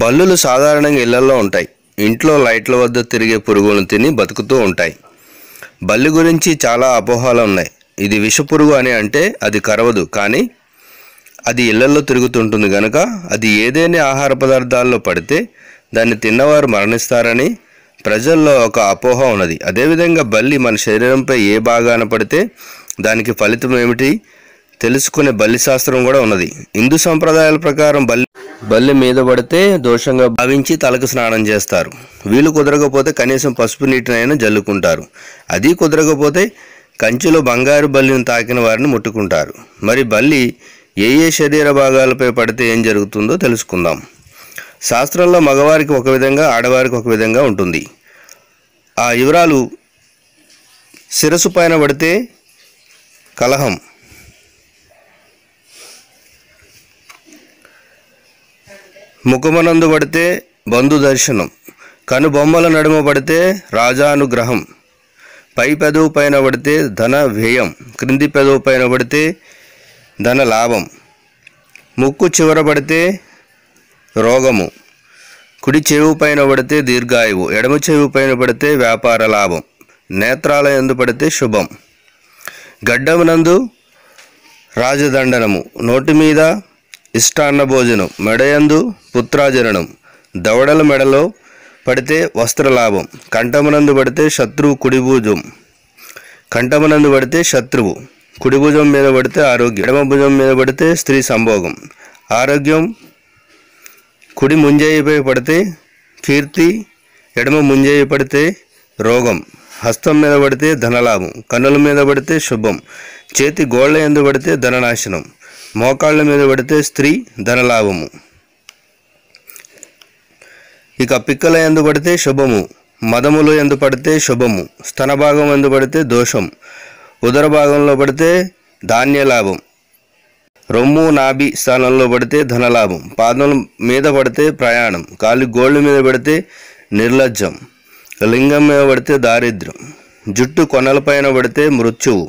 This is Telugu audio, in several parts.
బల్లులు సాధారణంగా ఇళ్లలో ఉంటాయి. ఇంట్లో లైట్ల వద్ద తిరిగే పురుగులను తిని బతుకుతూ ఉంటాయి. బల్లి గురించి చాలా అపోహలు ఉన్నాయి. ఇది విషపురుగు అని అంటే అది కరవదు, కానీ అది ఇళ్లలో తిరుగుతుంటుంది కనుక అది ఏదైనా ఆహార పదార్థాల్లో పడితే దాన్ని తిన్నవారు మరణిస్తారని ప్రజల్లో ఒక అపోహ ఉన్నది. అదేవిధంగా బల్లి మన శరీరంపై ఏ భాగాన పడితే దానికి ఫలితం ఏమిటి తెలుసుకునే బల్లి శాస్త్రం కూడా ఉన్నది. హిందూ సంప్రదాయాల ప్రకారం బల్లి మీద పడితే దోషంగా భావించి తలకు స్నానం చేస్తారు. వీలు కుదరకపోతే కనీసం పసుపు నీటినైనా జల్లుకుంటారు. అది కుదరకపోతే కంచిలో బంగారు బల్లిని తాకిన వారిని ముట్టుకుంటారు. మరి బల్లి ఏ ఏ శరీర భాగాలపై పడితే ఏం జరుగుతుందో తెలుసుకుందాం. శాస్త్రంలో మగవారికి ఒక విధంగా, ఆడవారికి ఒక విధంగా ఉంటుంది. ఆ వివరాలు: శిరస్సు పైన పడితే కలహం, ముఖమనందు పడితే బంధు దర్శనం, కనుబొమ్మల నడుమ పడితే రాజానుగ్రహం, పై పెదవు పైన పడితే ధన వ్యయం, క్రింది పెదవు పైన పడితే ధన లాభం, ముక్కు చివర పడితే రోగము, కుడి చెవి పైన పడితే దీర్ఘాయువు, ఎడమ చెవి పైన పడితే వ్యాపార లాభం, నేత్రాల యందు పడితే శుభం, గడ్డమునందు రాజదండనము, నోటి మీద ఇష్టాన్న భోజనం, మెడయందు పుత్రాజననం, దవడల మెడలో పడితే వస్త్రలాభం, కంఠమునందు పడితే శత్రువు కుడిభుజం, కంఠమునందు పడితే శత్రువు, కుడి భుజం మీద పడితే ఆరోగ్యం, ఎడమ భుజం మీద పడితే స్త్రీ సంభోగం, ఆరోగ్యం, కుడి ముంజేయిపై పడితే కీర్తి, ఎడమ ముంజేయి పడితే రోగం, హస్తం మీద పడితే ధనలాభం, కన్నుల మీద పడితే శుభం, చేతి గోళ్ల యందు పడితే ధననాశనం, మోకాళ్ళ మీద పడితే స్త్రీ ధనలాభము, ఇక పిక్కల యందు పడితే శుభము, మదములు యందు పడితే శుభము, స్తన భాగం యందు పడితే దోషం, ఉదర భాగంలో పడితే ధాన్యలాభం, రొమ్ము నాభి స్థానంలో పడితే ధనలాభం, పాదం మీద పడితే ప్రయాణం, కాలి గోళ్ళ మీద పడితే నిర్లజ్జం, లింగం మీద పడితే దారిద్ర్యం, జుట్టు కొనలపైన పడితే మృత్యువు,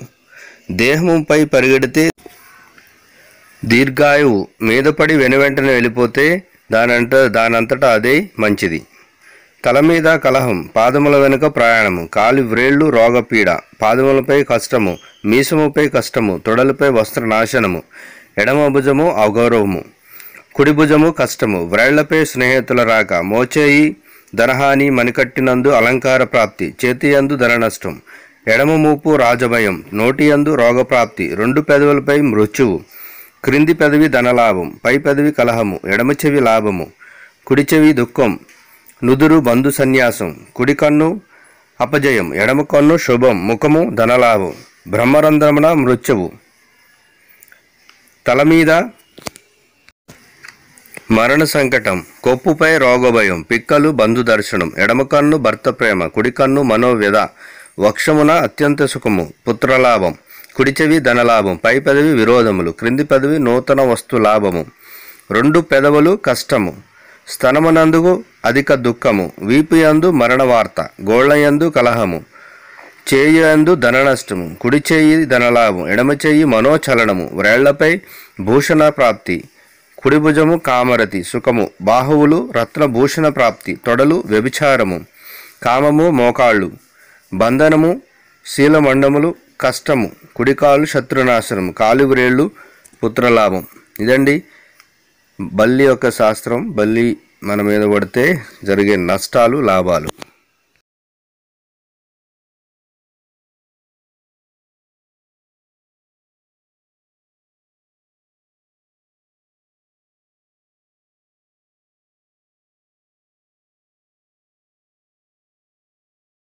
దేహంపై పరిగెడితే దీర్ఘాయువు, మీద పడి వెనువెంటనే వెళ్ళిపోతే దానంతటా అదే మంచిది, తల మీద కలహం, పాదముల వెనుక ప్రయాణము, కాలి వ్రేళ్లు రోగపీడ, పాదములపై కష్టము, మీసముపై కష్టము, తొడలపై వస్త్రనాశనము, ఎడమ భుజము అగౌరవము, కుడి భుజము కష్టము, వ్రేళ్లపై స్నేహితుల రాక, మోచేయి ధనహాని, మణికట్టినందు అలంకార ప్రాప్తి, చేతియందు ధన నష్టం, ఎడమ మూపు రాజభయం, నోటియందు రోగప్రాప్తి, రెండు పెదవులపై మృత్యువు, క్రింది పెదవి ధనలాభం, పై పెదవి కలహము, ఎడమ చెవి లాభము, కుడి చెవి దుఃఖం, నుదురు బంధు సన్యాసం, కుడి కన్ను అపజయం, ఎడమ కన్ను శుభం, ముఖము ధనలాభం, బ్రహ్మరంధ్రమున మృత్యువు, తల మీద మరణ సంకటం, కొప్పుపై రోగభయం, పిక్కలు బంధు దర్శనం, ఎడమ కన్ను భర్త ప్రేమ, కుడి కన్ను మనోవ్యధ, వక్షమున అత్యంత సుఖము, పుత్రలాభం, కుడి చెవి ధనలాభం, పై పెదవి విరోధములు, క్రింది పెదవి నూతన వస్తు లాభము, రెండు పెదవులు కష్టము, స్తనమునందుకు అధిక దుఃఖము, వీపు యందు మరణ వార్త, గోళ్ల యందు కలహము, చేయి యందు ధన నష్టము, కుడి చేయి ధనలాభం, ఎడమ చేయి మనోచలనము, వ్రేళ్లపై భూషణ ప్రాప్తి, కుడి భుజము కామరతి సుఖము, బాహువులు రత్నభూషణ ప్రాప్తి, తొడలు వ్యభిచారము, కామము మోకాళ్ళు, బంధనము శీలమండములు కష్టము, కుడికాలు శత్రునాశనము, కాలు వ్రేళ్ళు పుత్రలాభం. ఇదండి బల్లి యొక్క శాస్త్రం. బల్లి మన మీద పడితే జరిగే నష్టాలు లాభాలు.